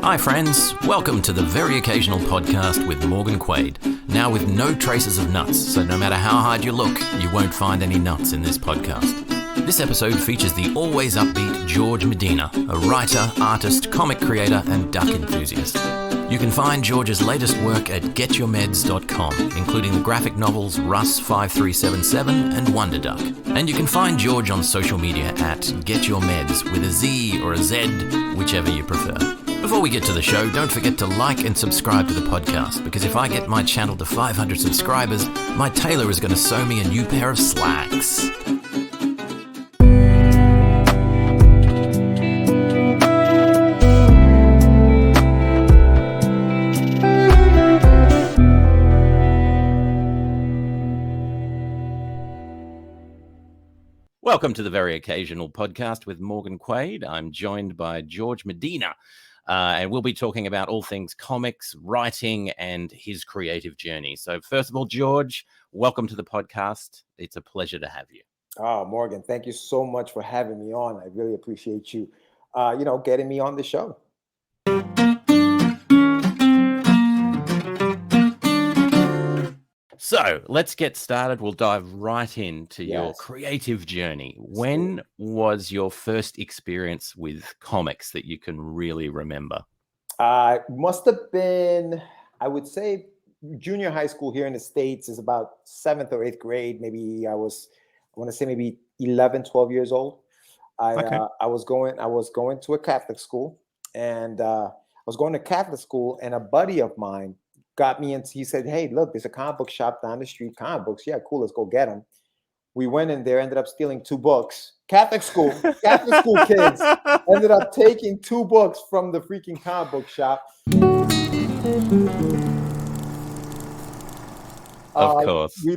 Hi friends, welcome to the Very Occasional Podcast with Morgan Quaid. Now with no traces of nuts, so no matter how hard you look, you won't find any nuts in this podcast. This episode features the always upbeat Jorge Medina, a writer, artist, comic creator, and duck enthusiast. You can find George's latest work at getyourmeds.com, including the graphic novels Russ 5377 and Wonder Duck. And you can find George on social media at getyourmeds with a Z or a Z, whichever you prefer. Before we get to the show, don't forget to like and subscribe to the podcast, because if I get my channel to 500 subscribers, my tailor is going to sew me a new pair of slacks. Welcome to the Very Occasional Podcast with Morgan Quaid. I'm joined by Jorge Medina, and we'll be talking about all things comics, writing, and his creative journey. So first of all, George, welcome to the podcast. It's a pleasure to have you. Oh, Morgan, thank you so much for having me on. I really appreciate you, getting me on the show. So let's get started. We'll dive right into your creative journey. When was your first experience with comics that you can really remember? Must have been, I would say, junior high school here in the States is about 7th or 8th grade. Maybe I want to say maybe 11, 12 years old. I was going to a Catholic school, and a buddy of mine got me into, he said, hey, look, there's a comic book shop down the street, comic books. Yeah, cool, let's go get them. We went in there, ended up stealing 2 books. Catholic school kids ended up taking 2 books from the freaking comic book shop. Of course. We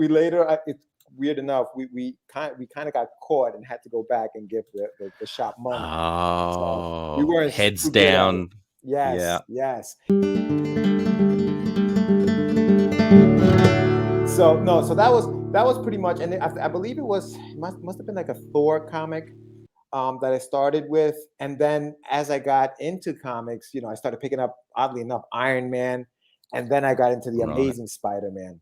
later, it's weird enough, we kind of got caught and had to go back and give the shop money. Oh, so we weren't heads down. Yes. So that was pretty much, and I believe must have been like a Thor comic that I started with, and then as I got into comics, I started picking up, oddly enough, Iron Man, and then I got into the Amazing Spiderman,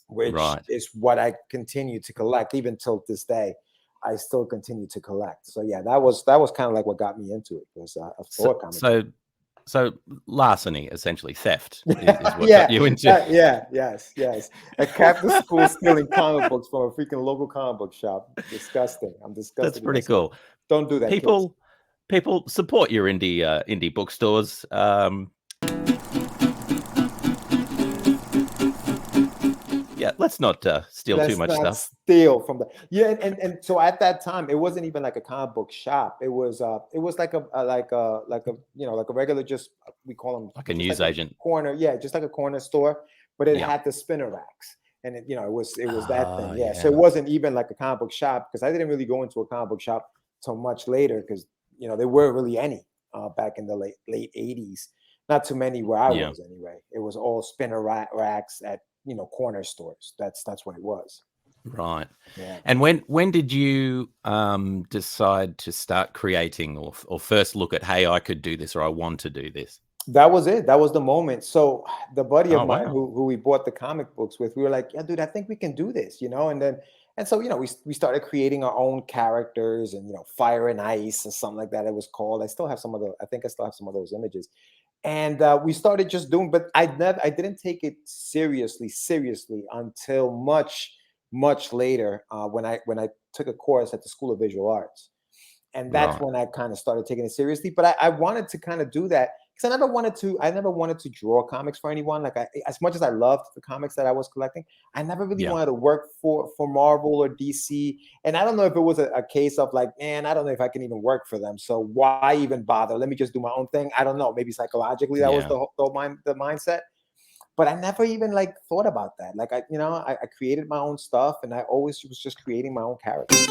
which is what I continue to collect even till this day. I still continue to collect. So yeah, that was kind of like what got me into it. Was a Thor comic. So larceny, essentially theft, is what got you into. Yes. A Catholic school stealing comic books from a freaking local comic book shop. Disgusting. I'm disgusted. That's pretty cool. Don't do that. People support your indie bookstores. Yeah, let's not steal too much stuff. Steal from and so at that time it wasn't even like a comic book shop. It was like a regular, just we call them like a newsagent corner. Yeah, just like a corner store, but it had the spinner racks, and it was that thing. Yeah, so it wasn't even like a comic book shop, because I didn't really go into a comic book shop till much later, because there weren't really any back in the late 80s. Not too many where I was anyway. It was all spinner racks at corner stores. That's what it was. Right. Yeah. And when did you decide to start creating, or first look at, hey, I could do this, or I want to do this? That was it. That was the moment. So the buddy of mine who we bought the comic books with, we were like, yeah, dude, I think we can do this, and so we started creating our own characters, and Fire and Ice or something like that it was called. I still have some of those images. And we started just doing, but I didn't take it seriously until much later, when I took a course at the School of Visual Arts, and that's when I kind of started taking it seriously. But I wanted to kind of do that because I never wanted to draw comics for anyone. Like as much as I loved the comics that I was collecting, I never really wanted to work for Marvel or DC. And I don't know if it was a case of like, man, I don't know if I can even work for them. So why even bother? Let me just do my own thing. I don't know. Maybe psychologically that was the mindset. But I never even thought about that. Like I created my own stuff, and I always was just creating my own characters.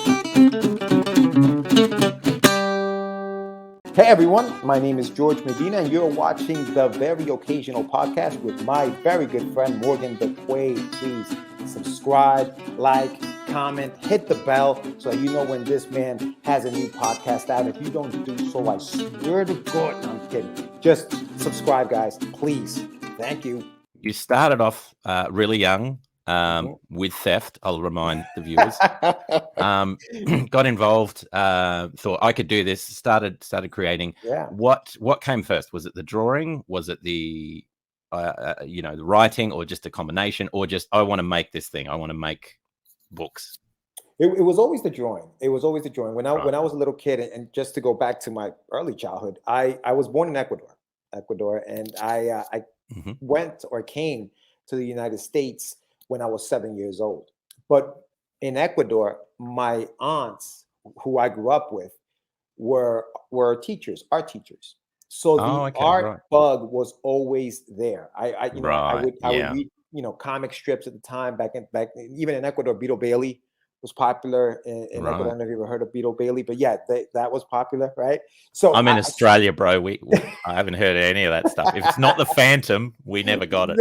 Hey everyone, my name is Jorge Medina, and you're watching the Very Occasional Podcast with my very good friend Morgan the Quaid. Please subscribe, like, comment, hit the bell so that you know when this man has a new podcast out. If you don't do so, I swear to God, no, I'm kidding. Just subscribe, guys, please. Thank you. You started off really young with theft. I'll remind the viewers. Got involved. Thought I could do this. Started creating. Yeah. What came first? Was it the drawing? Was it the the writing, or just a combination, or just I want to make this thing? I want to make books. It was always the drawing. It was always the drawing. When I was a little kid, and just to go back to my early childhood, I was born in Ecuador, and I went or came to the United States when I was 7 years old. But in Ecuador, my aunts, who I grew up with, were art teachers. So the art bug was always there. I would read comic strips at the time back even in Ecuador. Beetle Bailey was popular in Ecuador. I don't know if you ever heard of Beetle Bailey, but yeah, that was popular, right? So I'm in Australia, bro. I haven't heard of any of that stuff. If it's not the Phantom, we never got it.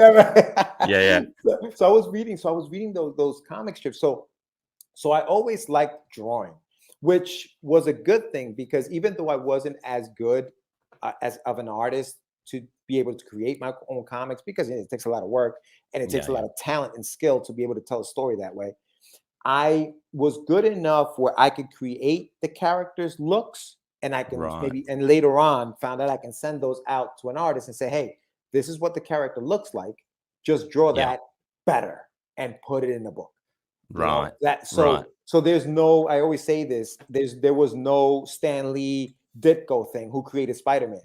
Yeah. So I was reading those comic strips. So I always liked drawing, which was a good thing, because even though I wasn't as good as of an artist to be able to create my own comics, because it takes a lot of work and it takes a lot of talent and skill to be able to tell a story that way, I was good enough where I could create the characters' looks, and I can and later on found out I can send those out to an artist and say, hey, this is what the character looks like. Just draw that better and put it in the book. Right. So there's no, I always say this, there was no Stan Lee Ditko thing who created Spiderman,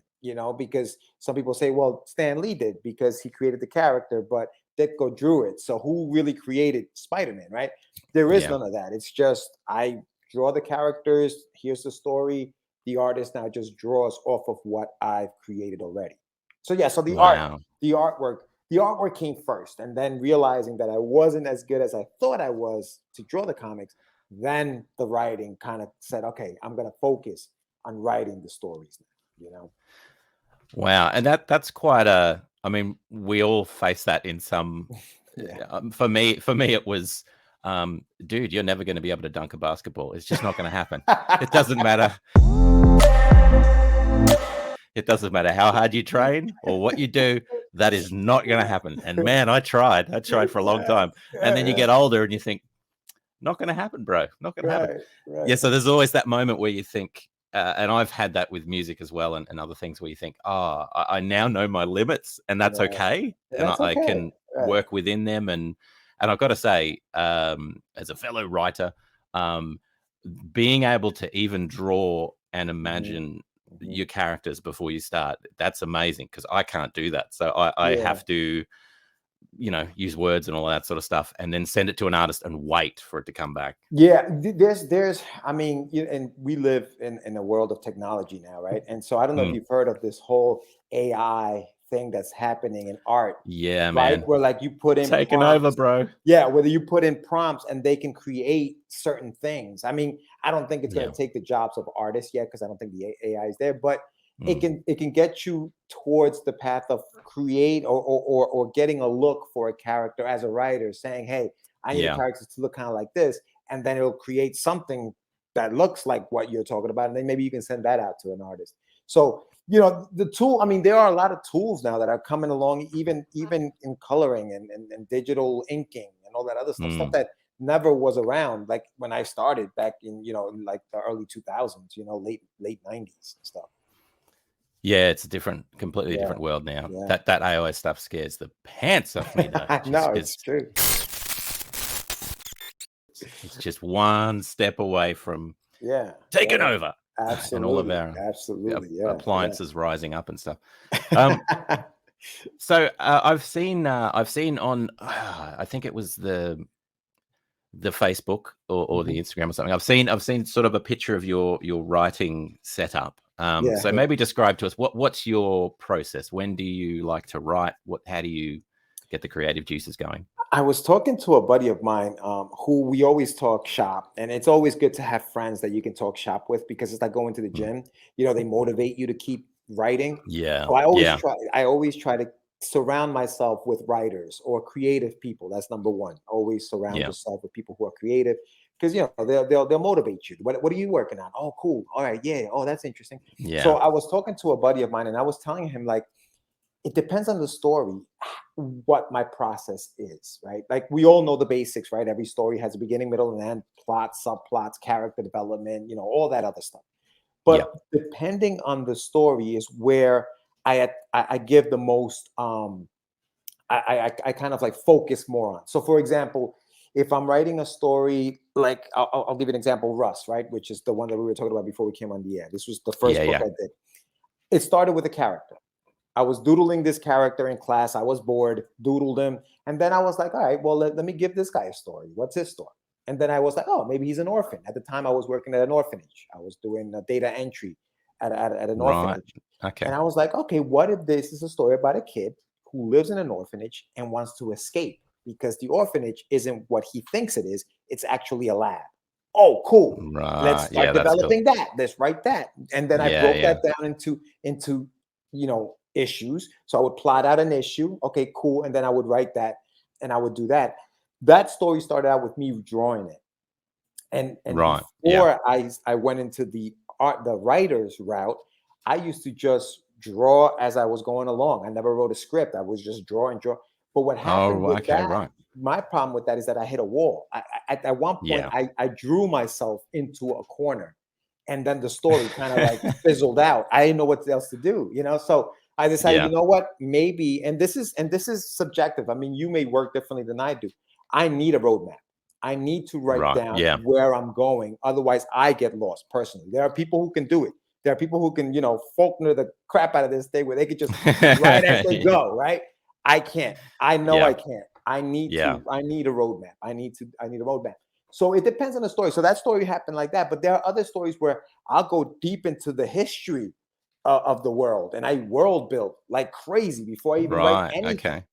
because some people say, well, Stan Lee did because he created the character, but Ditko drew it. So who really created Spider-Man, right? There is none of that. It's just I draw the characters. Here's the story. The artist now just draws off of what I've created already. So so the artwork came first, and then realizing that I wasn't as good as I thought I was to draw the comics, then the writing kind of said, okay, I'm going to focus on writing the stories now, Wow. And that's quite I mean, we all face that in some. For me, it was, dude, you're never going to be able to dunk a basketball. It's just not going to happen. It doesn't matter. It doesn't matter how hard you train or what you do. That is not going to happen. And man, I tried for a long time. And then you get older and you think, not going to happen, bro. Not going to happen. Right. Yeah. So there's always that moment where you think, and I've had that with music as well, and other things where you think, I now know my limits, and that's okay. And I can work within them. And I've got to say, as a fellow writer, being able to even draw and imagine your characters before you start, that's amazing, because I can't do that. So I have to, use words and all that sort of stuff, and then send it to an artist and wait for it to come back. Yeah, there's I mean, and we live in a world of technology now, right? And so I don't know if you've heard of this whole AI thing that's happening in art. Yeah, right? man. Where like you put in taking prompts, over, bro. Yeah, whether you put in prompts and they can create certain things. I mean, I don't think it's going to take the jobs of artists yet, because I don't think the AI is there, but it can get you towards the path of create or getting a look for a character as a writer, saying, hey, I need the characters to look kind of like this, and then it'll create something that looks like what you're talking about, and then maybe you can send that out to an artist. So the tool, I mean, there are a lot of tools now that are coming along, even in coloring and digital inking and all that other stuff that never was around, like when I started back in in like the early 2000s, late 90s and stuff. Yeah, it's a completely different world now. That iOS stuff scares the pants off me, though. No, it's true. It's just one step away from taking over. Absolutely. And all of our appliances rising up and stuff. So I've seen on I think it was the Facebook or the Instagram or something. I've seen sort of a picture of your writing setup. So maybe describe to us what's your process. When do you like to write? How do you get the creative juices going? I was talking to a buddy of mine who we always talk shop, and it's always good to have friends that you can talk shop with, because it's like going to the gym. They motivate you to keep writing. Yeah. So I always try surround myself with writers or creative people. That's number one. Always surround yourself with people who are creative, because they'll motivate you. What are you working on? Oh, cool. All right, yeah. Oh, that's interesting. Yeah. So I was talking to a buddy of mine, and I was telling him, like, it depends on the story what my process is, right? Like, we all know the basics, right? Every story has a beginning, middle, and end, plot, subplots, character development, all that other stuff. But depending on the story is where I give the most I kind of like focus more on. So, for example, if I'm writing a story, like I'll give you an example, Russ, right, which is the one that we were talking about before we came on the air. This was the first book I did. It started with a character. I was doodling this character in class. I was bored, doodled him, and then I was like, all right, well, let me give this guy a story. What's his story? And then I was like, oh, maybe he's an orphan. At the time, I was working at an orphanage. I was doing data entry at an orphanage. Okay. And I was like, okay, what if this is a story about a kid who lives in an orphanage and wants to escape because the orphanage isn't what he thinks it is. It's actually a lab. Oh, cool. Right. Let's start developing that. Let's write that. And then I broke that down into issues. So I would plot out an issue. Okay, cool. And then I would write that and I would do that. That story started out with me drawing it. And before I went into the writer's route, I used to just draw as I was going along. I never wrote a script. I was just draw and draw. But what happened with that, my problem with that is that I hit a wall. At one point, I drew myself into a corner, and then the story kind of like fizzled out. I didn't know what else to do, So I decided, you know what, maybe, and this is subjective. I mean, you may work differently than I do. I need a roadmap. I need to write down where I'm going. Otherwise, I get lost personally. There are people who can do it. There are people who can, Faulkner the crap out of this thing where they could just write as they go, right? I can't. I know I can't. I need a roadmap. I need a roadmap. So it depends on the story. So that story happened like that. But there are other stories where I'll go deep into the history of the world, and I world build like crazy before I even write anything.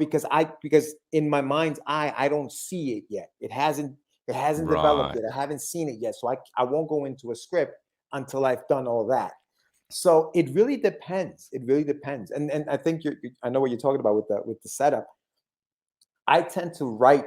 Because in my mind's eye, I don't see it yet. It hasn't developed yet. I haven't seen it yet. So I won't go into a script until I've done all that. So it really depends. It really depends. And I think I know what you're talking about with the setup. I tend to write,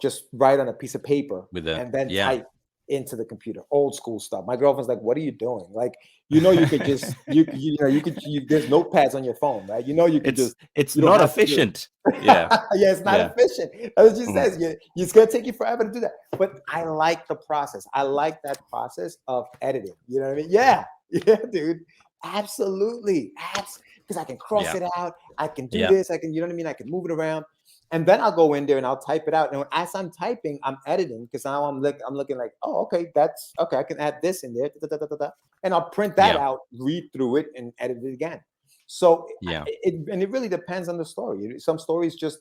just write on a piece of paper and then type into the computer, old school stuff. My girlfriend's like, "What are you doing?" Like, you could just there's notepads on your phone, right? You could it's not efficient. It's not efficient. As she says, it's gonna take you forever to do that. But I like the process. I like that process of editing. You know what I mean? Yeah, dude. Absolutely. Because I can cross it out. I can do this. I can, you know what I mean? I can move it around. And then I'll go in there and I'll type it out. And as I'm typing, I'm editing because now I'm looking like, oh, okay, that's okay. I can add this in there, and I'll print that out, read through it, and edit it again. So it really depends on the story. Some stories just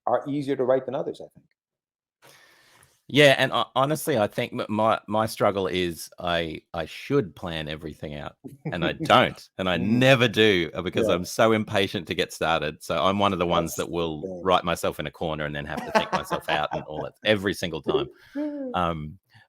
are easier to write than others, I think. Yeah, and honestly, I think my struggle is I should plan everything out, and I don't, and I never do because I'm so impatient to get started. So I'm one of the ones that will write myself in a corner and then have to think myself out and all that every single time.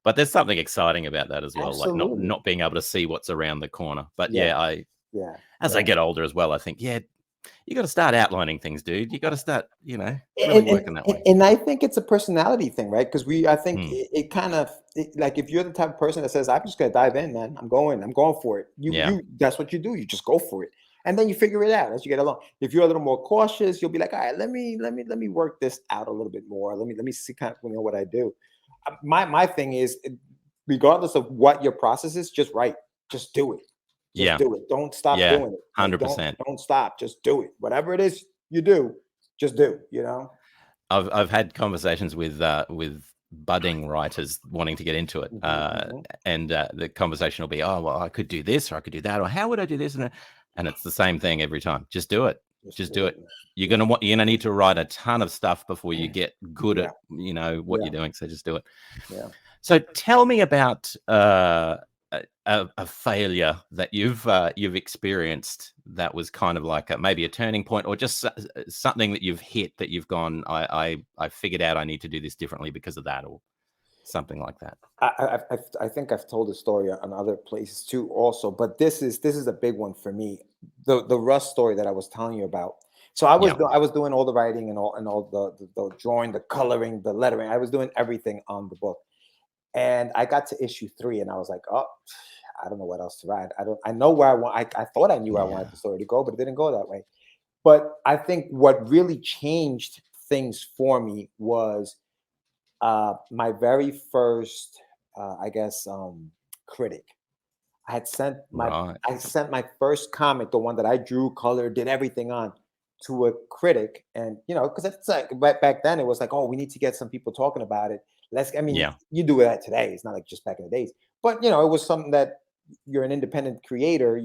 But there's something exciting about that as well, Absolutely. like not being able to see what's around the corner. But as I get older as well, I think you got to start outlining things, dude. You got to start, really working that way. And I think it's a personality thing, right? Because I think it kind of like if you're the type of person that says, "I'm just gonna dive in, man. I'm going for it." You that's what you do. You just go for it, and then you figure it out as you get along. If you're a little more cautious, you'll be like, "All right, let me work this out a little bit more. Let me see kind of what I do." My thing is, regardless of what your process is, just write, just do it. Just do it. Don't stop doing it. 100%. Don't stop. Just do it. Whatever it is you do, just do. I've had conversations with budding writers wanting to get into it, and the conversation will be, "Oh, well, I could do this, or I could do that, or how would I do this?" And it's the same thing every time. Just do it. Just do it. You're gonna need to write a ton of stuff before you get good at what you're doing. So just do it. Yeah. So tell me about a failure that you've experienced that was kind of like maybe a turning point, or just something that you've hit that you've gone, I figured out I need to do this differently because of that. Or something like that. I think I've told the story on other places too, also, but this is a big one for me. The Rust story that I was telling you about. So I was doing all the writing and all the drawing, the coloring, the lettering. I was doing everything on the book, and I got to issue 3, and I was like, oh, I don't know what else to write. I know where I want. I thought I knew where I wanted the story to go, but it didn't go that way. But I think what really changed things for me was my very first, I guess, critic. I sent my first comic, the one that I drew, colored, did everything on, to a critic, and because it's like back then it was like, oh, we need to get some people talking about it. You do that today. It's not like just back in the days, but it was something that you're an independent creator.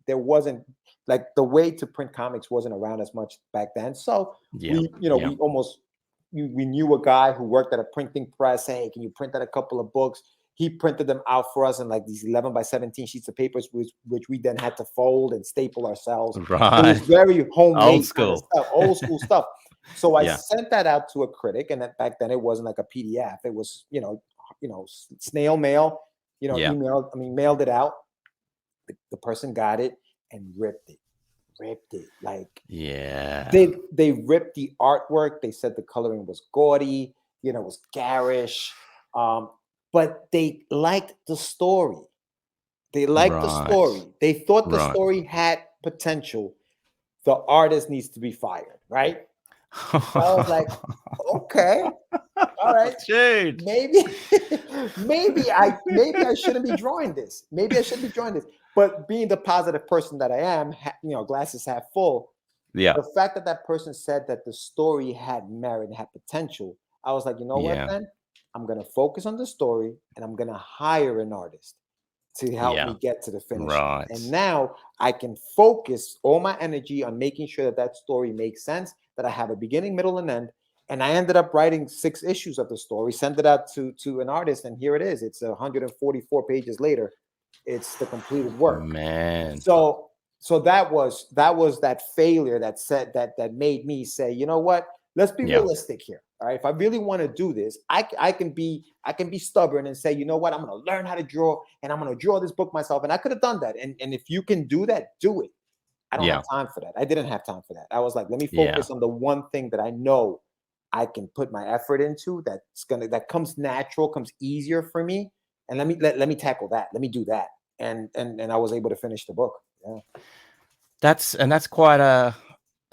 There wasn't like the way to print comics wasn't around as much back then. So we knew a guy who worked at a printing press. Hey, can you print out a couple of books? He printed them out for us in like these 11 by 17 sheets of papers, which we then had to fold and staple ourselves. Right. It was very homemade, old school stuff, old school stuff. So I sent that out to a critic, and back then it wasn't like a PDF. It was, snail mail, mailed it out. The person got it and ripped it. They ripped the artwork. They said the coloring was gaudy, it was garish, but they liked the story. They thought the story had potential. The artist needs to be fired, right? I was like, okay, all right, dude. Maybe I shouldn't be drawing this. But being the positive person that I am, glasses half full. Yeah. The fact that person said that the story had merit, had potential, I was like, what, then? I'm going to focus on the story, and I'm going to hire an artist to help me get to the finish. Right. And now I can focus all my energy on making sure that story makes sense, that I have a beginning, middle, and end. And I ended up writing 6 issues of the story, sent it out to an artist, and here it is. It's 144 pages later. It's the completed work. Man. So that was that failure that said that made me say, you know what? Let's be realistic here. All right. If I really want to do this, I can be stubborn and say, you know what? I'm going to learn how to draw, and I'm going to draw this book myself. And I could have done that. And if you can do that, do it. I don't have time for that. I didn't have time for that. I was like, let me focus on the one thing that I know I can put my effort into. That comes natural, comes easier for me. And let me tackle that. Let me do that. And I was able to finish the book. Yeah. That's quite a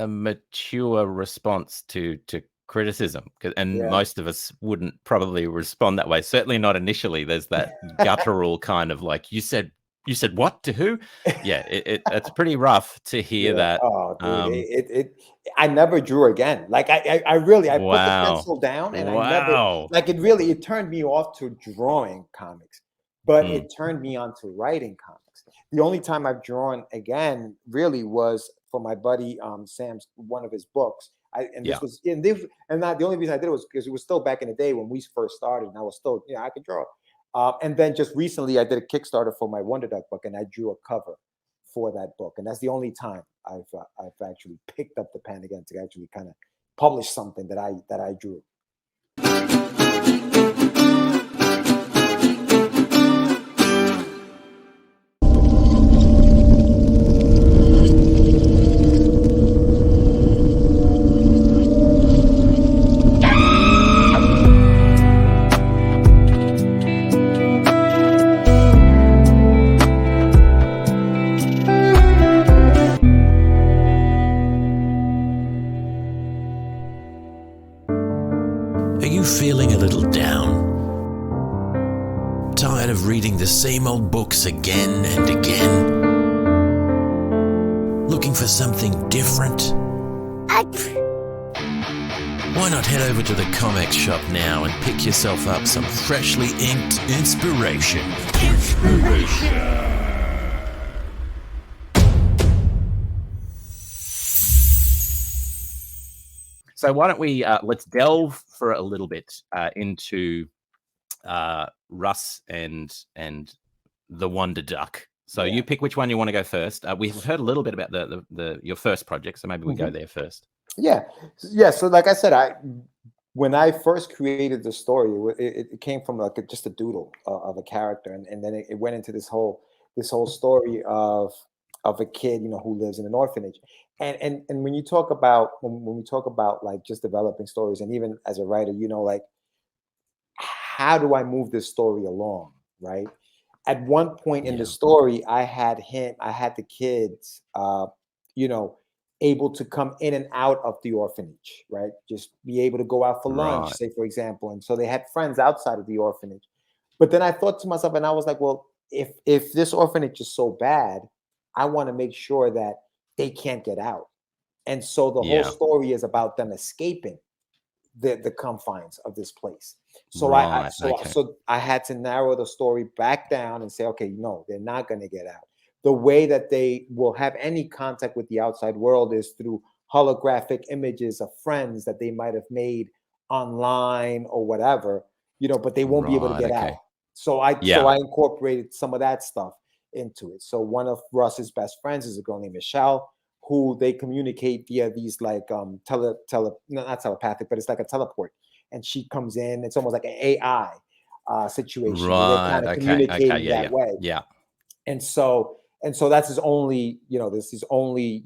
mature response to criticism, and most of us wouldn't probably respond that way. Certainly not initially. There's that guttural kind of like, you said what to who? Yeah, it's pretty rough to hear that. Oh, dude, I never drew again. Like I really put the pencil down, and I never, like, it turned me off to drawing comics, but it turned me on to writing comics. The only time I've drawn again really was for my buddy Sam's one of his books. Not the only reason I did it was because it was still back in the day when we first started, and I was still, I could draw. And then just recently, I did a Kickstarter for my Wonder Duck book, and I drew a cover for that book, and that's the only time I've actually picked up the pen again to actually kind of publish something that I drew. Feeling a little down? Tired of reading the same old books again and again? Looking for something different? Why not head over to the comics shop now and pick yourself up some freshly inked inspiration? So why don't we let's delve for a little bit into Russ and the Wonder Duck. So you pick which one you want to go first. We've heard a little bit about your first project, so maybe we go there first. Yeah. So like I said, when I first created the story, it came from like just a doodle of a character, and then it went into this whole story of a kid, who lives in an orphanage. And when you talk about when we talk about like just developing stories, and even as a writer, like how do I move this story along, right? At one point in the Yeah. story, I had the kids, you know, able to come in and out of the orphanage, right? Just be able to go out for lunch, Right. say for example. And so they had friends outside of the orphanage. But then I thought to myself, and I was like, well, if this orphanage is so bad, I want to make sure that they can't get out. And so the whole Yeah. story is about them escaping the confines of this place. So Right. Okay. so I had to narrow the story back down and say, okay, no, they're not going to get out. The way that they will have any contact with the outside world is through holographic images of friends that they might have made online or whatever, but they won't be able to Right. get out. Okay. So Yeah. I incorporated some of that stuff into it. So one of Russ's best friends is a girl named Michelle, who they communicate via these like no, not telepathic, but it's like a teleport. And she comes in, it's almost like an AI situation where they're Right. kind of Okay. Okay. communicating Yeah. that Yeah. way. Yeah. And so that's his only, this is only,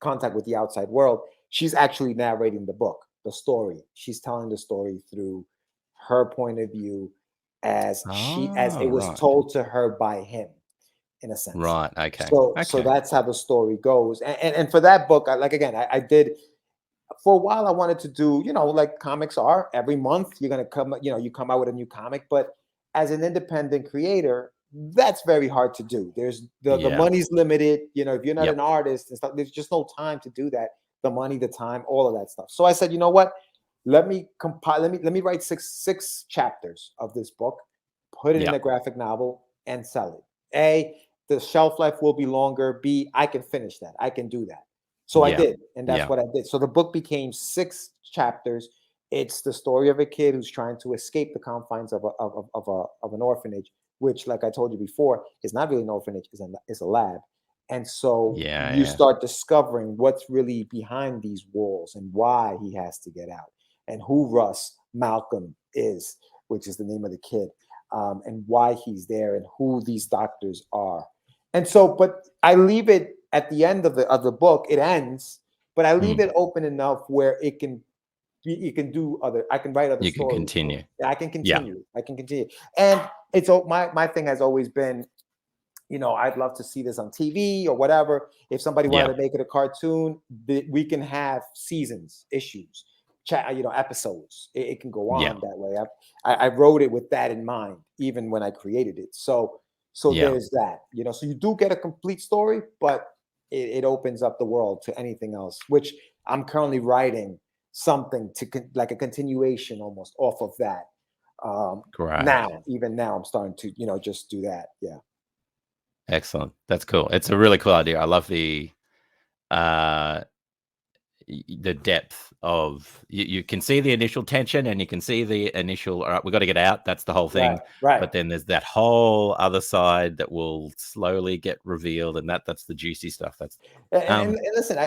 contact with the outside world. She's actually narrating the book, the story. She's telling the story through her point of view, as Oh, it was right. told to her by him, in a sense. Right. Okay. So Okay. that's how the story goes. And for that book, I did, for a while I wanted to do, like comics are, every month you're gonna come, you come out with a new comic. But as an independent creator, that's very hard to do. There's the Yeah. money's limited. If you're not Yep. an artist and stuff, there's just no time to do that. The money, the time, all of that stuff. So I said, you know what? Let me compile. Let me write six chapters of this book, put it in a Yep. graphic novel, and sell it. The shelf life will be longer. B, I can finish that. I can do that. So I Yeah. did, and that's Yeah. what I did. So the book became 6 chapters. It's the story of a kid who's trying to escape the confines of an orphanage, which, like I told you before, is not really an orphanage, is a lab. And so Yeah. you Yeah. start discovering what's really behind these walls and why he has to get out, and who Russ Malcolm is, which is the name of the kid, and why he's there, and who these doctors are. And so, but I leave it at the end of the book. It ends, but I leave Mm. it open enough where you can do I can write other You can stories. continue. Yeah, I can Yeah. continue. And it's my thing has always been, I'd love to see this on TV or whatever. If somebody wanted Yeah. to make it a cartoon, we can have seasons, issues, episodes. It can go Yeah. on that way. I wrote it with that in mind, even when I created it. So Yeah. there's that, so you do get a complete story, but it opens up the world to anything else, which I'm currently writing something like a continuation almost off of that. Great. Even now I'm starting to, just do that. Yeah. Excellent. That's cool. It's a really cool idea. I love uh the depth of you can see the initial tension, and you can see the initial, all right, we've got to get out. That's the whole Right. thing. Right. But then there's that whole other side that will slowly get revealed, and that's the juicy stuff. That's And listen,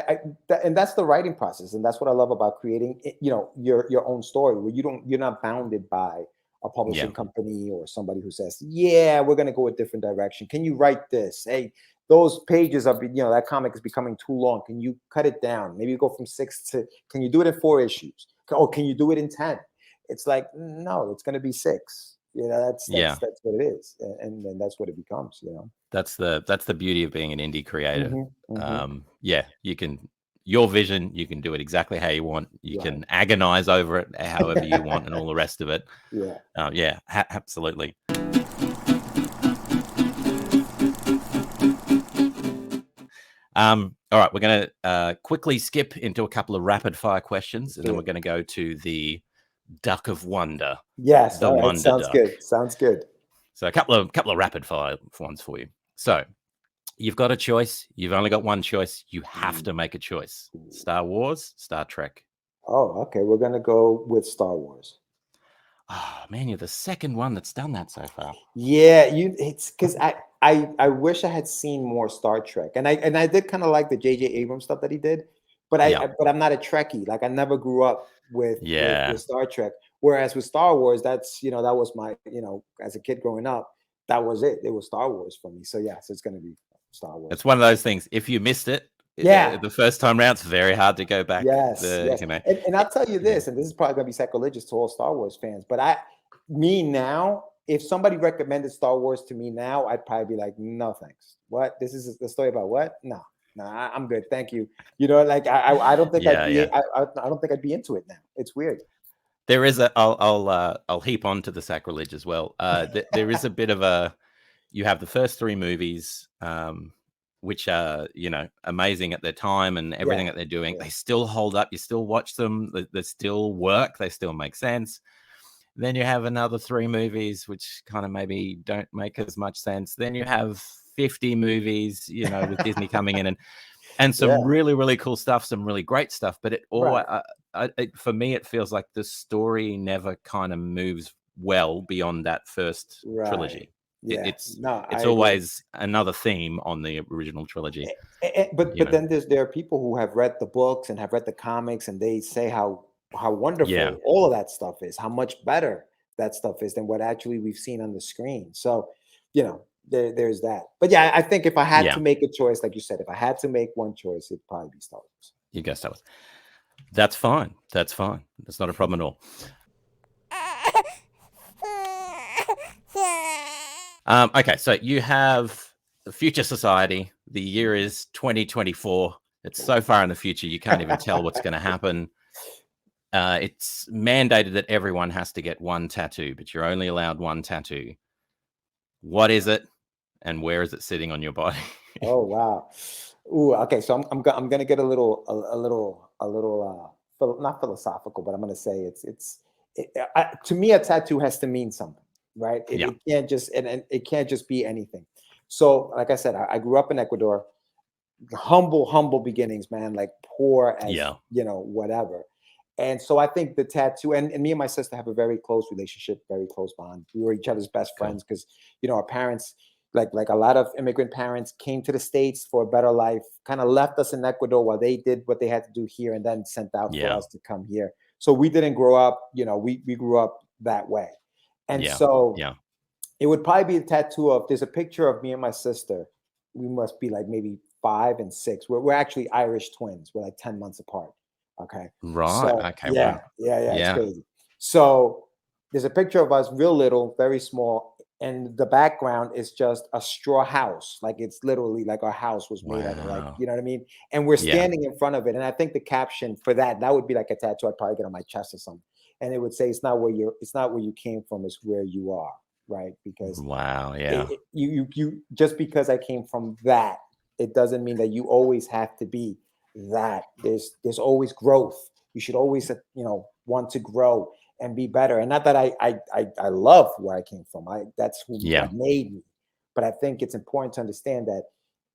and that's the writing process, and that's what I love about creating, your own story, where you're not bounded by a yeah. publishing company or somebody who says, yeah, we're going to go a different direction. Can you write this? Hey, those pages are, that comic is becoming too long. Can you cut it down? Maybe go from 6 to, can you do it in 4 issues? Or can you do it in 10? It's like, no, it's going to be 6. That's Yeah. what it is, and then that's what it becomes. That's the beauty of being an indie creator. Hmm. Hmm. Yeah, you can, your vision, you can do it exactly how you want. You Right. can agonize over it however you want, and all the rest of it. Yeah. Yeah, absolutely. All right, we're going to quickly skip into a couple of rapid fire questions, and then we're going to go to the Duck of Wonder. Yes. The All right. Wonder Sounds Duck. good. Sounds good. So a couple of rapid fire ones for you. So you've got a choice. You've only got one choice. You have to make a choice. Star Wars, Star Trek. Oh, okay. We're gonna go with Star Wars. Oh man, you're the second one that's done that so far. Yeah, it's because I wish I had seen more Star Trek, and I did kind of like the J.J. Abrams stuff that he did, but but I'm not a Trekkie. Like I never grew up with Star Trek. Whereas with Star Wars, that's that was my as a kid growing up, that was it. It was Star Wars for me. So yes, it's going to be Star Wars. It's one of those things. If you missed it, the first time round, it's very hard to go back. Yes. And I'll tell you this, and this is probably going to be sacrilegious to all Star Wars fans, but now, if somebody recommended Star Wars to me now, I'd probably be like, no, thanks. What? This is the story about what? No, I'm good. Thank you. Like I don't think I don't think I'd be into it now. It's weird. There is I'll heap onto the sacrilege as well. There is a bit of you have the first 3 movies, which are, amazing at their time and everything that they're doing. They still hold up. You still watch them. They still work. They still make sense. Then you have another 3 movies, which kind of maybe don't make as much sense. Then you have 50 movies, with Disney coming in and some really, really cool stuff, some really great stuff. But it all, for me, it feels like the story never kind of moves well beyond that first trilogy. Yeah. It's always another theme on the original trilogy. But then there are people who have read the books and have read the comics, and they say how wonderful all of that stuff is, how much better that stuff is than what actually we've seen on the screen. So, there's that. But yeah, I think if I had to make a choice, like you said, if I had to make one choice, it'd probably be Star Wars. You go Star Wars. That's fine. That's not a problem at all. Okay, so you have the future society. The year is 2024. It's so far in the future, you can't even tell what's going to happen. It's mandated that everyone has to get one tattoo, but you're only allowed one tattoo. What is it, and where is it sitting on your body? Oh wow! Ooh, okay. So I'm gonna get a little not philosophical, but I'm gonna say to me a tattoo has to mean something, right? It can't just and it can't just be anything. So like I said, I grew up in Ecuador, humble beginnings, man, like poor as whatever. And so I think the tattoo, and me and my sister have a very close relationship, very close bond. We were each other's best friends because, our parents, like a lot of immigrant parents, came to the States for a better life, kind of left us in Ecuador while they did what they had to do here, and then sent out for us to come here. So we didn't grow up, we grew up that way. And so it would probably be a tattoo of, there's a picture of me and my sister. We must be like maybe 5 and 6. We're actually Irish twins. We're like 10 months apart. Okay. Right. So, okay. Yeah. It's crazy. So there's a picture of us real little, very small. And the background is just a straw house. Like it's literally like our house was made out of, like, you know what I mean? And we're standing in front of it. And I think the caption for that would be like a tattoo I'd probably get on my chest or something. And it would say, it's not where you came from, it's where you are. Right. Because you just because I came from that, it doesn't mean that you always have to be that. There's always growth. You should always want to grow and be better. And not that I love where I came from. That's who made me. But I think it's important to understand that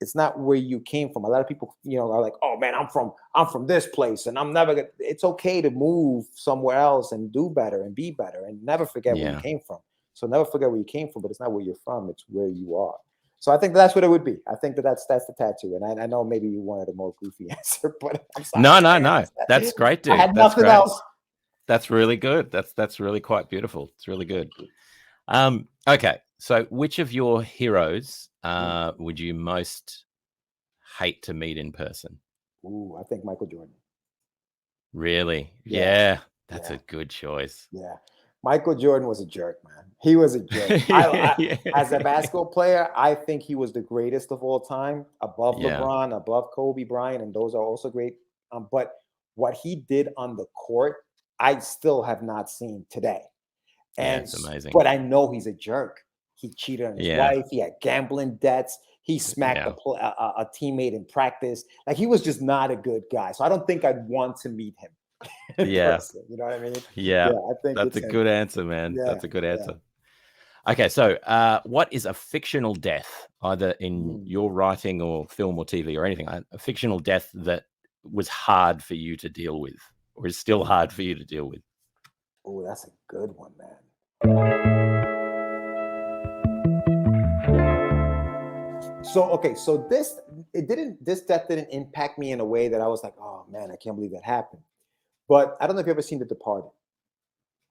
it's not where you came from. A lot of people, are like, oh man, I'm from this place and I'm never gonna. It's okay to move somewhere else and do better and be better and never forget where you came from. So never forget where you came from, but it's not where you're from, it's where you are. So I think that's what it would be. I think that's the tattoo. And I know maybe you wanted a more goofy answer, but I'm sorry. No. That's great, dude. I had nothing else. That's really good. That's really quite beautiful. It's really good. Okay. So which of your heroes would you most hate to meet in person? Ooh, I think Michael Jordan. Really? Yeah. That's a good choice. Yeah. Michael Jordan was a jerk, man. He was a jerk. As a basketball player, I think he was the greatest of all time, above LeBron, above Kobe Bryant, and those are also great. But what he did on the court, I still have not seen today. And it's amazing. But I know he's a jerk. He cheated on his wife. He had gambling debts. He smacked a teammate in practice. Like, he was just not a good guy. So I don't think I'd want to meet him. Person, you know what I mean? I think that's a good answer, man. That's a good answer. Okay, so what is a fictional death, either in your writing or film or TV or anything, a fictional death that was hard for you to deal with, or is still hard for you to deal with? Oh, that's a good one, man. So this death didn't impact me in a way that I was like, oh man, I can't believe that happened. But I don't know if you've ever seen The Departed.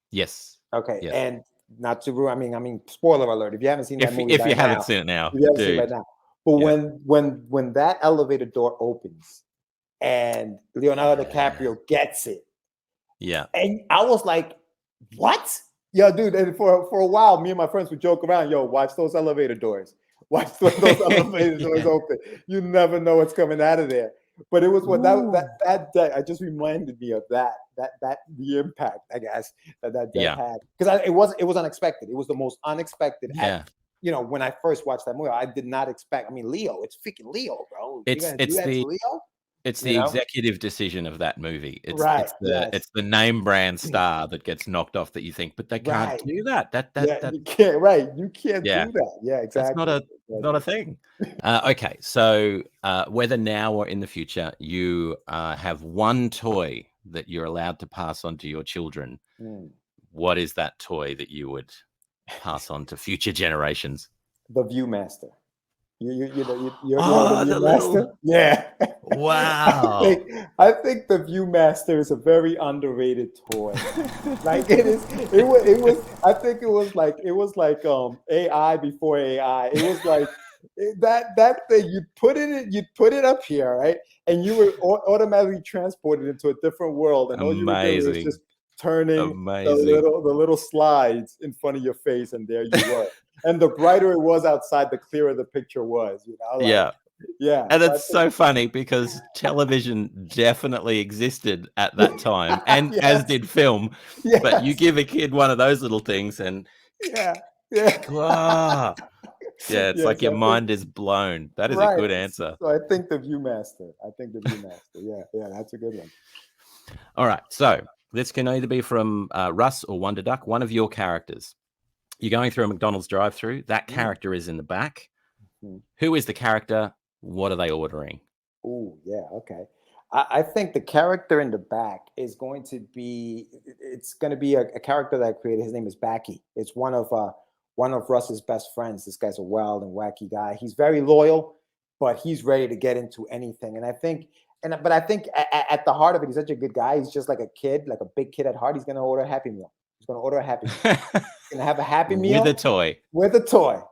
Yes. Okay, Yes. and not to ruin. I mean, spoiler alert. If you haven't seen that movie, If you haven't seen it now, if you haven't seen it dude. right now. But Yeah. when that elevator door opens and Leonardo DiCaprio gets it, yeah, and I was like, what? Yo, dude, and for a while, me and my friends would joke around, yo, watch those elevator doors. Watch those elevator doors open. You never know what's coming out of there. But it was what that day. I just reminded me of that the impact, I guess, that death had. Because it was unexpected. It was the most unexpected. Yeah. When I first watched that movie, I did not expect. I mean, Leo, it's freaking Leo, bro. It's the Leo? It's the executive decision of that movie. It's the name brand star that gets knocked off that you think, but they can't do that. You can't. Right, you can't do that. Yeah, exactly. That's not a thing. Okay, so whether now or in the future, you have one toy that you're allowed to pass on to your children. What is that toy that you would pass on to future generations? The Viewmaster. You're the Viewmaster. Yeah. Wow. I think the Viewmaster is a very underrated toy. Like it was. I think it was like AI before AI. It was like that thing. You put it up here, right, and you were automatically transported into a different world, and all you were doing was just turning the little slides in front of your face, and there you were. And the brighter it was outside, the clearer the picture was. Yeah. And it's so funny because television definitely existed at that time, and as did film. Yes. But you give a kid one of those little things, and it's like your mind is blown. That is a good answer. So I think the Viewmaster. Yeah, that's a good one. All right, so this can either be from Russ or Wonder Duck, one of your characters. You're going through a McDonald's drive-through. That character is in the back. Who is the character? What are they ordering? Oh, yeah, okay. I think the character in the back is going to be. It's going to be a character that I created. His name is Backy. It's one of Russ's best friends. This guy's a wild and wacky guy. He's very loyal, but he's ready to get into anything. And I think at the heart of it, he's such a good guy. He's just like a kid, like a big kid at heart. He's going to order a Happy Meal. He's going to order a Happy Meal. He's going to have a Happy Meal with a toy. With a toy.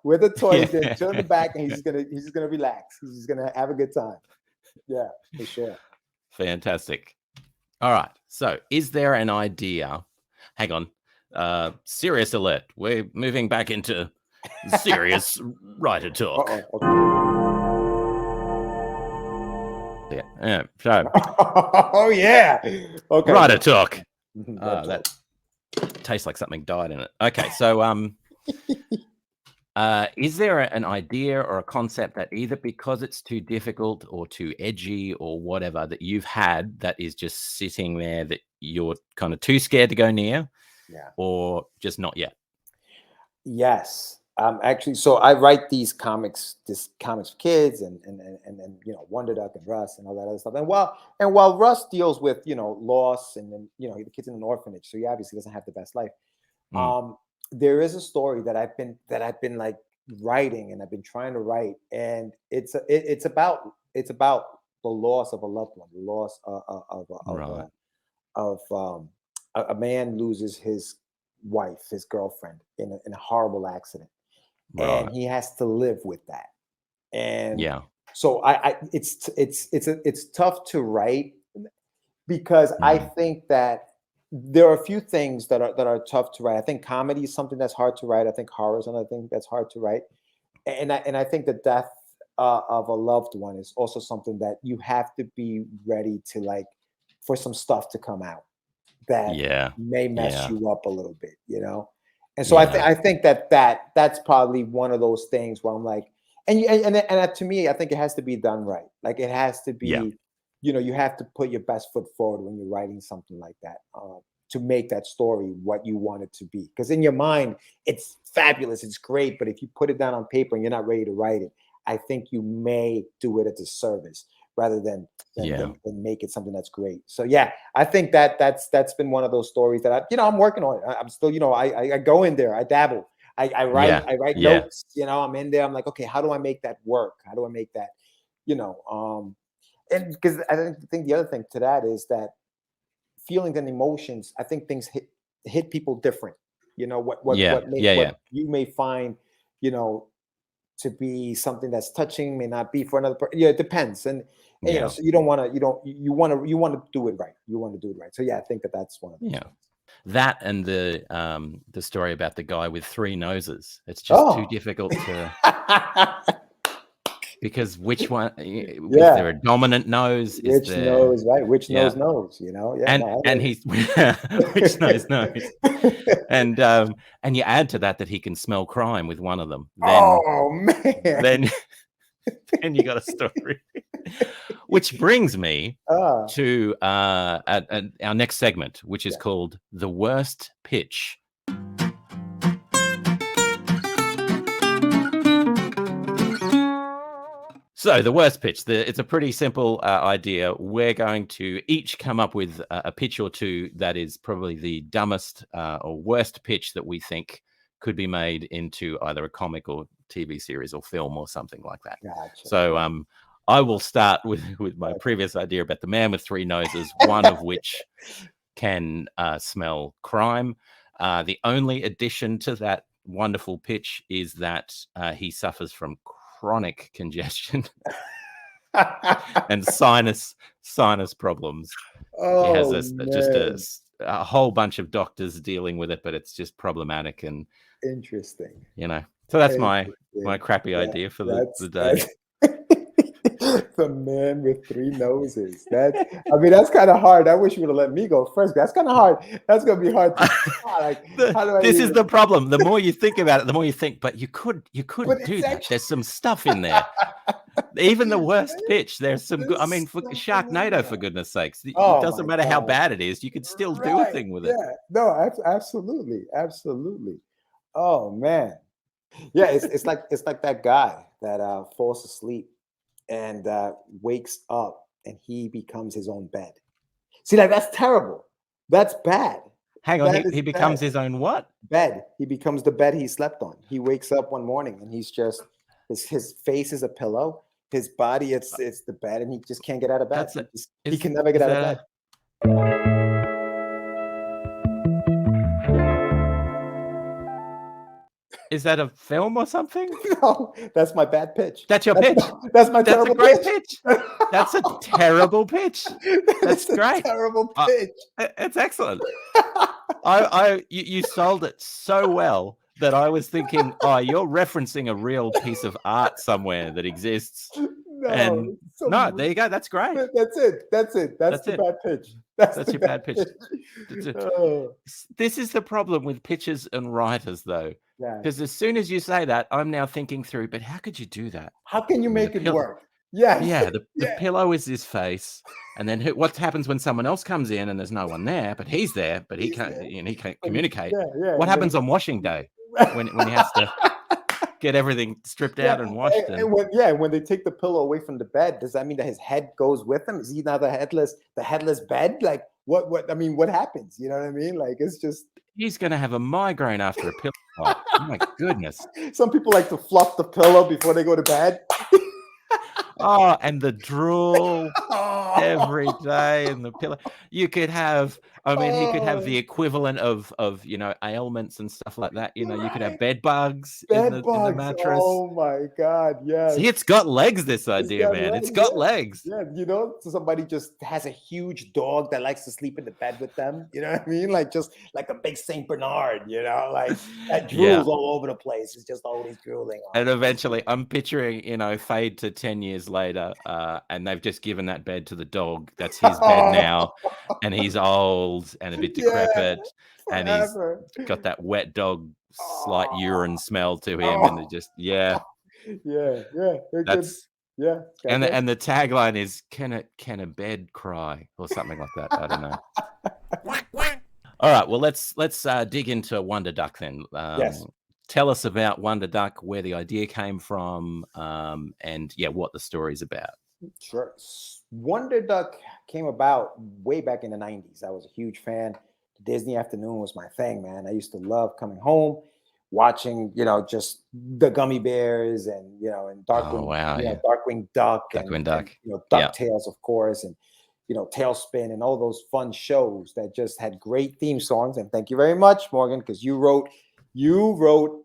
He's going to chill in the back, and he's just going to relax. He's just going to have a good time. Yeah, for sure. Fantastic. All right. So, is there an idea? Hang on. Serious alert. We're moving back into serious writer talk. Yeah. So. Oh yeah. Okay. Writer talk. That tastes like something died in it. Okay, so is there an idea or a concept that either because it's too difficult or too edgy or whatever that you've had that is just sitting there that you're kind of too scared to go near, or just not yet? Yes. Actually, so I write these comics for kids, and Wonder Duck and Russ and all that other stuff. And while Russ deals with loss, and then the kid's in an orphanage, so he obviously doesn't have the best life. There is a story that I've been like writing, and I've been trying to write, and it's about the loss of a loved one, the loss of a man loses his wife, his girlfriend, in a horrible accident. And he has to live with that. And so it's tough to write because I think that there are a few things that are tough to write. I think comedy is something that's hard to write. I think horror is another thing that's hard to write. And I think the death of a loved one is also something that you have to be ready to for some stuff to come out that may mess you up a little bit, And so I think that's probably one of those things where I'm like, and to me, I think it has to be done right. Like it has to be, you have to put your best foot forward when you're writing something like that to make that story what you want it to be. Because in your mind, it's fabulous, it's great, but if you put it down on paper and you're not ready to write it, I think you may do it a disservice rather than make it something that's great. So I think that's been one of those stories that I'm working on. I'm still, I go in there, I dabble. I write notes, you know, I'm in there. I'm like, okay, how do I make that work? How do I make that, you know, and because I think the other thing to that is that feelings and emotions, I think things hit people different. You know, what you may find, you know, to be something that's touching may not be for another person. Yeah, it depends. And you know, so you want to do it right. You want to do it right. So yeah, I think that's one of them. That and the story about the guy with 3 noses. It's just too difficult to because which one is there a dominant nose? Which nose, right? Which nose knows, you know? Yeah. And he's which nose knows. And you add to that he can smell crime with one of them. Then then you got a story. Which brings me to our next segment, which is called The Worst Pitch. So the worst pitch, it's a pretty simple idea. We're going to each come up with a pitch or two that is probably the dumbest or worst pitch that we think could be made into either a comic or TV series or film or something like that. Gotcha. So I will start with my previous idea about the man with 3 noses, one of which can smell crime. The only addition to that wonderful pitch is that he suffers from chronic congestion and sinus problems. He has just a whole bunch of doctors dealing with it, but it's just problematic and interesting. You know, so that's my crappy idea for the day. The man with 3 noses. That's kind of hard. I wish you would have let me go first. That's kind of hard. That's gonna be hard. This is the problem. The more you think about it, the more you think. But you could do that. There's some stuff in there. Even the worst pitch. There's some good. I mean, for Sharknado, for goodness sakes, it doesn't matter how bad it is. You could still do a thing with it. No, absolutely. Oh man. Yeah, it's like that guy that falls asleep and wakes up and he becomes his own bed. See, like that's terrible. That's bad. Hang on, he becomes his own what? Bed. He becomes the bed he slept on. He wakes up one morning and he's just his face is a pillow, his body it's the bed, and he just can't get out of bed. He can never get out of bed. Is that a film or something? No, that's my bad pitch. That's your pitch. That's my terrible pitch. That's a terrible pitch. That's great. Terrible pitch. It's excellent. You sold it so well that I was thinking, you're referencing a real piece of art somewhere that exists. No, there you go. That's great. That's it. That's the bad pitch. That's your bad pitch. This is the problem with pitchers and writers, though. Because as soon as you say that, I'm now thinking through, but how could you do that? How can you make it work? The pillow is his face, and then what happens when someone else comes in and there's no one there, but he's there, but he can't communicate. What happens on washing day when he has to get everything stripped out and washed? When they take the pillow away from the bed, does that mean that his head goes with him? Is he now the headless bed? Like what? I mean, what happens? You know what I mean? Like it's just he's going to have a migraine after a pillow. Oh my goodness! Some people like to fluff the pillow before they go to bed. And the drool every day and the pillow. You could have, he could have the equivalent of ailments and stuff like that. You could have bed bugs in the mattress. Oh my God, yes. See, it's got legs, this idea, man. It's got legs. Yeah, so somebody just has a huge dog that likes to sleep in the bed with them. You know what I mean? Like just like a big Saint Bernard, like that drools all over the place. It's just always drooling. And eventually I'm picturing, fade to 10 years later, and they've just given that bed to the dog. That's his bed now, and he's old and a bit decrepit, and he's got that wet dog slight urine smell to him, and just that's and the tagline is can a bed cry or something like that. I don't know. All right, well let's dig into Wonder Duck then. Yes. Tell us about Wonder Duck, where the idea came from, and what the story's about. Sure. Wonder Duck came about way back in the 90s. I was a huge fan. Disney Afternoon was my thing, man. I used to love coming home, watching, just the gummy bears and, and Oh wow, yeah. Darkwing Duck Darkwing Duck. and DuckTales, of course, and Tailspin and all those fun shows that just had great theme songs. And thank you very much, Morgan, because you wrote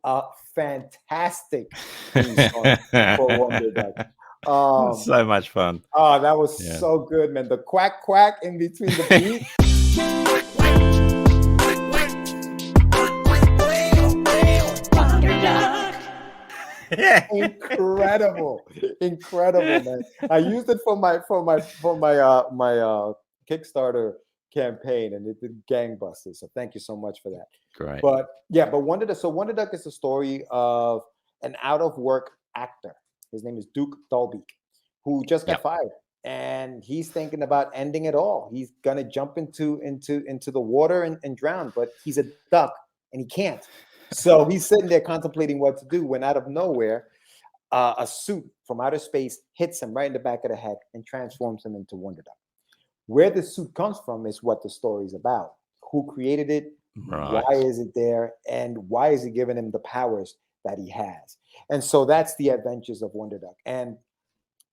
a fantastic theme song for Wonder Duck. So much fun. Oh, that was so good, man. The quack quack in between the beats. Incredible, man. I used it for my Kickstarter campaign, and it did gangbusters. So thank you so much for that. Great. But Wonder Duck is the story of an out of work actor. His name is Duke Dalbeek, who just got fired, and he's thinking about ending it all. He's gonna jump into the water and drown, but he's a duck and he can't. So he's sitting there contemplating what to do when out of nowhere, a suit from outer space hits him right in the back of the head and transforms him into Wonder Duck. Where the suit comes from is what the story is about. Who created it? Right. Why is it there? And why is it giving him the powers that he has? And so that's the adventures of Wonder Duck. And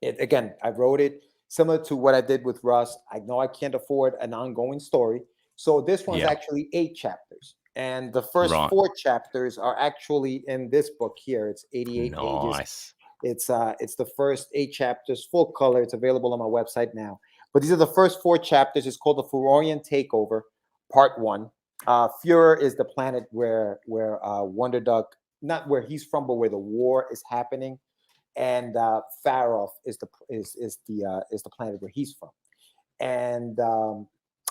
again, I wrote it similar to what I did with Russ. I know I can't afford an ongoing story. So this one's actually 8 chapters. And the first 4 chapters are actually in this book here. It's 88 pages. It's the first 8 chapters, full color. It's available on my website now. But these are the first 4 chapters. It's called The Furorian Takeover, Part 1. Furor is the planet where Wonder Duck, not where he's from, but where the war is happening. And Faroth is the planet where he's from. And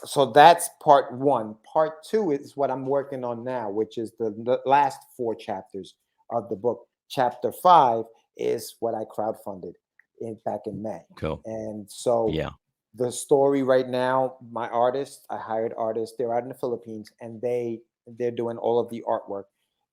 so that's part 1. Part 2 is what I'm working on now, which is the last 4 chapters of the book. Chapter 5 is what I crowdfunded back in May. Cool. And so the story right now, I hired artists. They're out in the Philippines, and they're doing all of the artwork.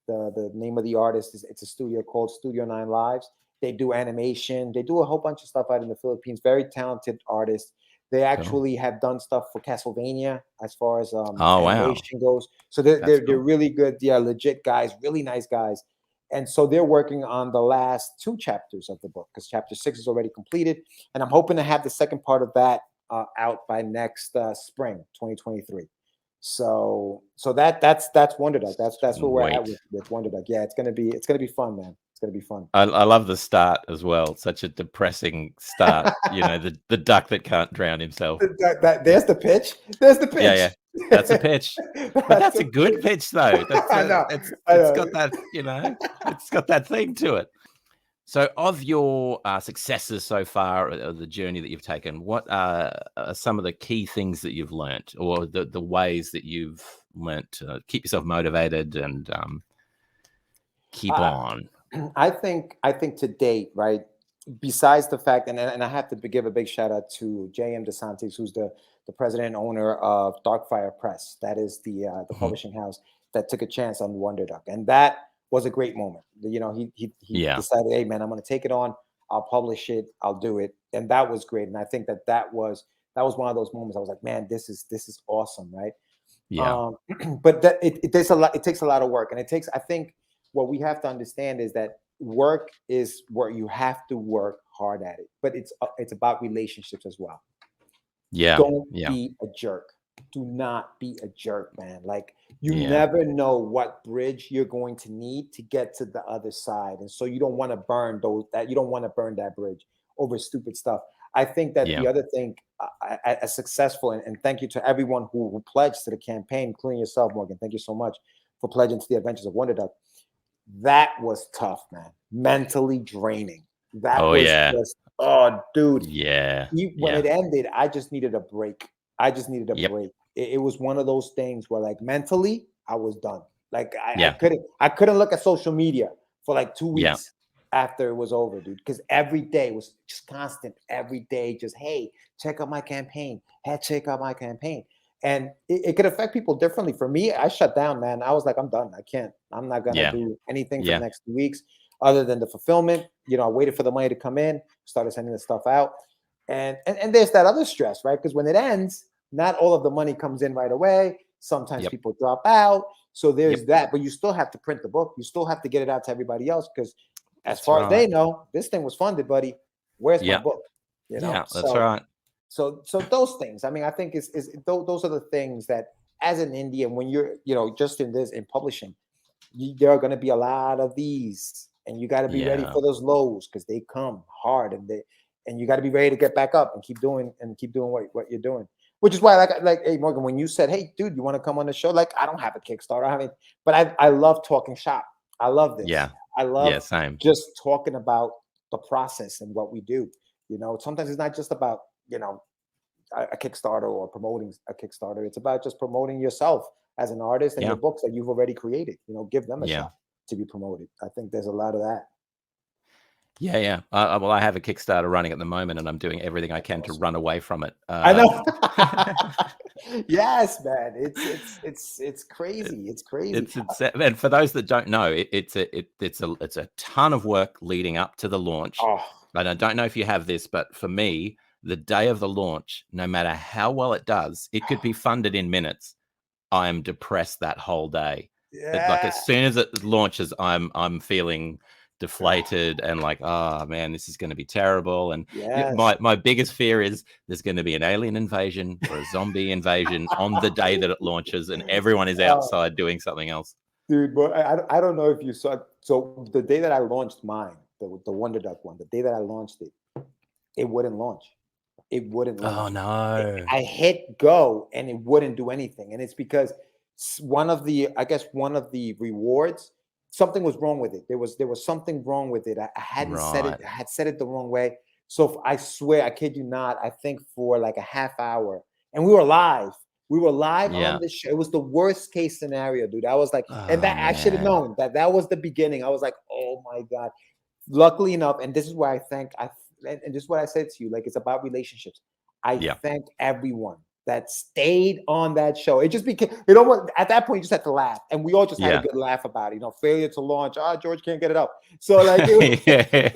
The name of the artist it's a studio called Studio 9 Lives. They do animation. They do a whole bunch of stuff out in the Philippines. Very talented artists. They actually have done stuff for Castlevania as far as animation goes. So they're really good. Yeah, legit guys, really nice guys. And so they're working on the last 2 chapters of the book, because chapter 6 is already completed. And I'm hoping to have the second part of that out by next spring, 2023. So that's Wonder Duck. That's where we're at with Wonder Duck. Yeah, it's gonna be fun, man. It's gonna be fun. I love the start as well. Such a depressing start. The duck that can't drown himself. There's the pitch. There's the pitch. Yeah. That's a pitch. But that's a good pitch, though. I know. It's got that. It's got that thing to it. So, of your successes so far, the journey that you've taken, what are some of the key things that you've learnt, or the ways that you've learnt to keep yourself motivated and keep on? I think to date, right, besides the fact, and I have to give a big shout out to J.M. DeSantis, who's the president and owner of Darkfire Press. That is the publishing house that took a chance on Wonder Duck. And that was a great moment. He decided, hey, man, I'm going to take it on. I'll publish it. I'll do it. And that was great. And I think that was one of those moments I was like, man, this is awesome, right? Yeah. But it takes a lot. It takes a lot of work. And I think what we have to understand is that work is where you have to work hard at it. But it's about relationships as well. Yeah. Don't be a jerk. Do not be a jerk, man. Like, you never know what bridge you're going to need to get to the other side. And so you don't want to burn that bridge over stupid stuff. I think that the other thing, as successful, and thank you to everyone who pledged to the campaign, including yourself, Morgan. Thank you so much for pledging to the Adventures of Wonder Duck. That was tough, man. Mentally draining. That was just, oh, dude. Yeah. When it ended, I just needed a break. Break. It was one of those things where, like, mentally, I was done. Like, I couldn't look at social media for like 2 weeks after it was over, dude. Because every day was just constant. Every day, just, hey, check out my campaign. Hey, check out my campaign. And it could affect people differently. For me, I shut down, man. I was like, I'm done. I'm not gonna do anything for the next 2 weeks other than the fulfillment. I waited for the money to come in, started sending the stuff out. And there's that other stress, right? Because when it ends, not all of the money comes in right away. Sometimes people drop out. So there's that, but you still have to print the book. You still have to get it out to everybody else, because as far as they know, this thing was funded, buddy. Where's my book? You know, that's right. So those things. I mean, I think those are the things that, as an Indian, when you're, you know, just in publishing, there are going to be a lot of these, and you got to be ready for those lows, because they come hard, and you got to be ready to get back up and keep doing what you're doing. Which is why, like, hey Morgan, when you said, hey dude, you want to come on the show? Like, I don't have a Kickstarter, but I love talking shop. I love this. I love just talking about the process and what we do. You know, sometimes it's not just about, you know, a Kickstarter or promoting a Kickstarter. It's about just promoting yourself as an artist and your books that you've already created. You know, give them a shot to be promoted. I think there's a lot of that. Well, I have a Kickstarter running at the moment, and I'm doing everything I can to run away from it. I know. Yes, man. It's crazy. It's crazy. And for those that don't know, it's a ton of work leading up to the launch. And I don't know if you have this, but for me, the day of the launch, no matter how well it does, it could be funded in minutes. I am depressed that whole day. Like, as soon as it launches, I'm feeling deflated and like, oh man, this is going to be terrible. And my biggest fear is there's going to be an alien invasion or a zombie invasion on the day that it launches, and everyone is outside doing something else. Dude, but I don't know if you saw. So the day that I launched mine, the Wonder Duck one, the day that I launched it, it wouldn't launch. It wouldn't launch. Oh no! I hit go and it wouldn't do anything, and it's because one of the rewards, something was wrong with it. There was something wrong with it. I hadn't said it. I had said it the wrong way. So I swear, I kid you not, I think for like a half hour, and we were live. We were live on the show. It was the worst case scenario, dude. I was like, and that I should have known that was the beginning. I was like, oh my God. Luckily enough, and this is why and this is what I said to you, like, it's about relationships. I thank everyone that stayed on that show. It just became, almost, at that point, you just had to laugh. And we all just had a good laugh about it. You know, failure to launch. George can't get it up. So like, it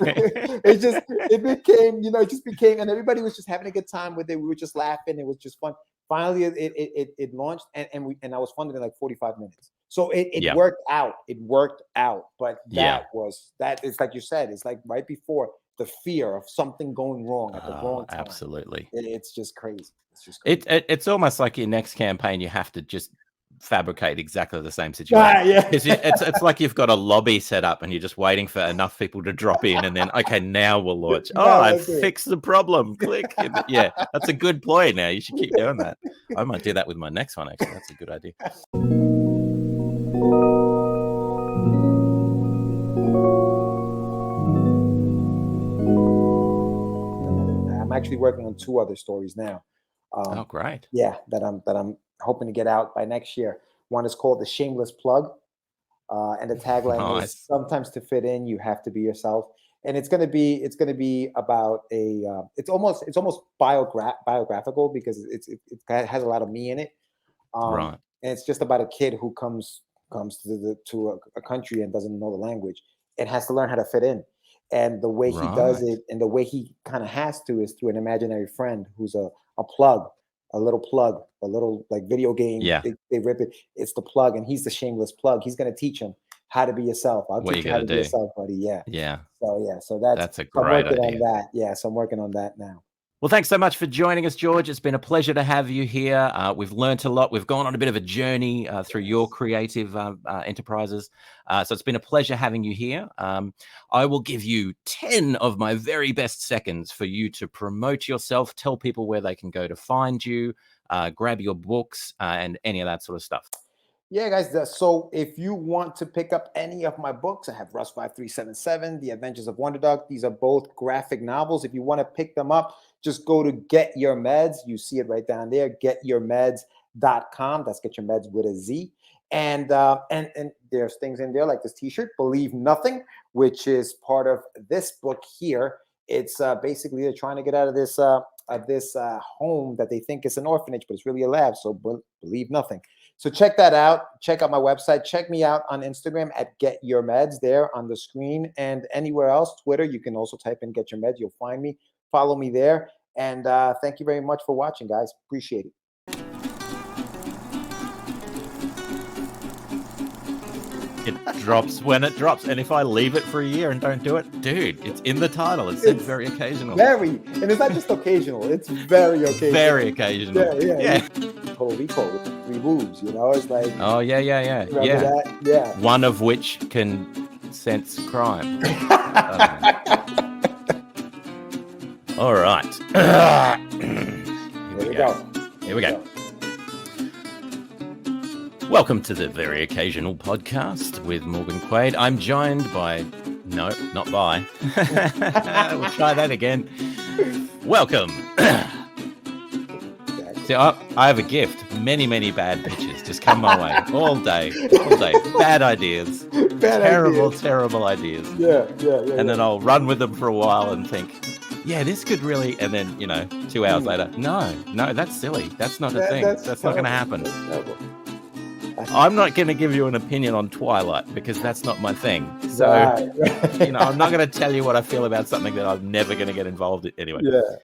became, you know, it just became, and everybody was just having a good time with it. We were just laughing. It was just fun. Finally, it launched, and I was funded in like 45 minutes. So it worked out. It worked out. But that it's like you said, it's like right before the fear of something going wrong at the wrong time. Absolutely. It's just crazy. It's just crazy. It's almost like your next campaign, you have to just fabricate exactly the same situation. It's like you've got a lobby set up and you're just waiting for enough people to drop in, and then, okay, now we'll launch. I fixed the problem. Click. Yeah, that's a good ploy. Now you should keep doing that. I might do that with my next one, actually. That's a good idea. I'm actually working on 2 other stories now. Great. Yeah, that I'm hoping to get out by next year. One is called The Shameless Plug, and the tagline is, sometimes to fit in, you have to be yourself. And it's gonna be about it's almost biographical, because it has a lot of me in it. And it's just about a kid who comes to a country and doesn't know the language and has to learn how to fit in. And the way he does it, and the way he kind of has to, is through an imaginary friend who's a little like video game. They rip it. It's the plug, and he's the shameless plug. He's going to teach him how to be yourself. I'll teach you how to be yourself, buddy. So that's a great idea. On that. So I'm working on that now. Well, thanks so much for joining us, George. It's been a pleasure to have you here. We've learned a lot. We've gone on a bit of a journey through your creative enterprises. So it's been a pleasure having you here. I will give you 10 of my very best seconds for you to promote yourself, tell people where they can go to find you, grab your books, and any of that sort of stuff. Yeah, guys. So if you want to pick up any of my books, I have Rust 5377, The Adventures of Wonder Duck. These are both graphic novels. If you want to pick them up, just go to Get Your Meds. You see it right down there, getyourmeds.com. That's Get Your Meds with a Z. And there's things in there like this T-shirt, Believe Nothing, which is part of this book here. It's basically they're trying to get out of this home that they think is an orphanage, but it's really a lab. So believe nothing. So check that out. Check out my website. Check me out on Instagram at Get Your Meds, there on the screen, and anywhere else. Twitter, you can also type in Get Your Meds. You'll find me. Follow me there. And thank you very much for watching, guys. Appreciate it. It drops when it drops. And if I leave it for a year and don't do it, dude, it's in the title. It said very occasional. And it's not just occasional. It's very occasional. Very occasional. Yeah. Colby, 3 boobs, you know? It's like... Oh, yeah. That? Yeah. One of which can sense crime. All right. Here we go. Welcome to the Very Occasional Podcast with Morgan Quaid. I'm joined by... No, not by. We'll try that again. Welcome. See, I have a gift. Many, many bad bitches just come my way all day. Bad ideas. Terrible ideas. Yeah. And then I'll run with them for a while and think, yeah, this could really... And then, 2 hours later, no, that's silly. That's not a thing. That's not going to happen. I'm not going to give you an opinion on Twilight because that's not my thing. So, I'm not going to tell you what I feel about something that I'm never going to get involved in. Anyway.